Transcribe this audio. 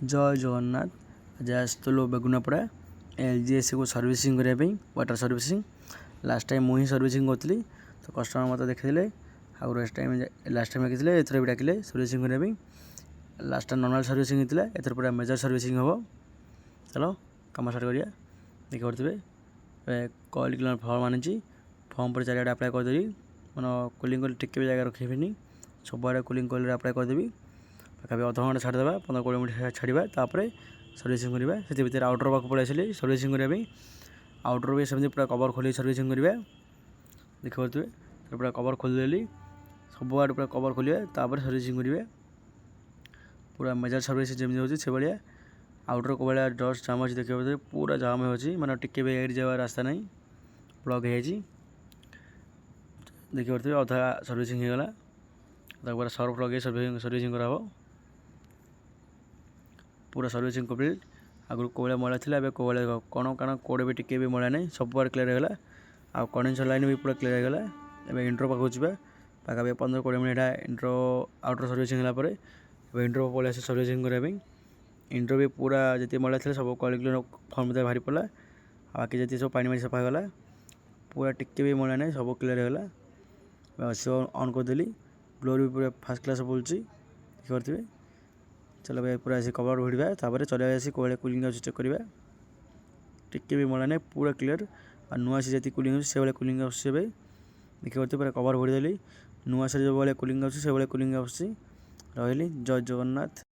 जय जगन्नाथ। आज आसलु बेगुनापड़ा LGS को सर्विसिंग करने वाटर सर्विसिंग। लास्ट टाइम मुझे सर्विसिंग करी तो कस्टमर मत देखते लास्ट टाइम देखते एथर भी डाकिले सर्विसिंग करने। लास्ट टाइम नॉर्मल सर्विसिंग होता है, एथर पूरा मेजर सर्विसिंग हम। चलो कम स्टार्ट करिया। देखिए पड़े कॉल क्लीनर फॉर्म आनी फॉर्म पर चारियाडे अप्लाई करदेवी। मैंने कूलिंग कॉल टिके भी जगह रखेबी सब कूलिंग कॉल अप्लाई करदेवी। पाखापी अध घंटा छाड़देवा 15-20 मिनट छाड़ा तापर सर्विसिंग करवा। से भितर आउटर पाक पलि आसिली सर्विसिंग करने। आउटर भी सेमती पूरा कवर खोल सर्विसिंग करवा। देखिए पूरा कवर खोलदेली सब आड़े पूरा कवर खोलिए तापर सर्विसिंग करेंगे। पूरा मेजर सर्विस जमी हो भाया आउटर को भाया डस्ट जाम अच्छी देखिए पूरा जाम हो मैंने टिके भी एड जावा रास्ता नहीं ब्लॉक है। देखिए पड़े अधा सर्विसिंग होगला पूरा सर्फ लगे सर्विसिंग करा पूरा सर्विसिंग कम्प्लीट। आगुरी कोड़ा मैला थी कोड़ा कौन कारण कोड़े भी टिके भी मैला नहीं सब क्लीयर होगा। आ कंडेंसर लाइन भी पूरा क्लीयर होगा। एवं इंट्रो पाक जावा पाखापी 15-20 मिनट इंट्रो आउटर सर्विसिंग होगापर इंट्रो पलि सर्विसिंग करने। इंट्रो भी पूरा जी मैला थी सब क्लीन फॉर्म बाहरी पड़ा। बाकी जी सब पानी सफा होगा पूरा टिके भी मैला नहीं सब क्लीयर होगा। ऑन करदेली ब्लोर भी पूरा फास्ट क्लास बोलूँ देखिए। चलो भाई पूरा ऐसे कवर भिड़ा तापर चले आसी कोड़े कूलिंग हाउस चेक करवा। टिके भी मैला नहीं पूरा क्लीयर और नुआ से जी कूलिंग हाउस से कूलिंग हाउस देखिए पूरा कवर भिड़देली नुआ से जो भाई कूलिंग हाउस से कूलिंग हाउस रही। जय जगन्नाथ।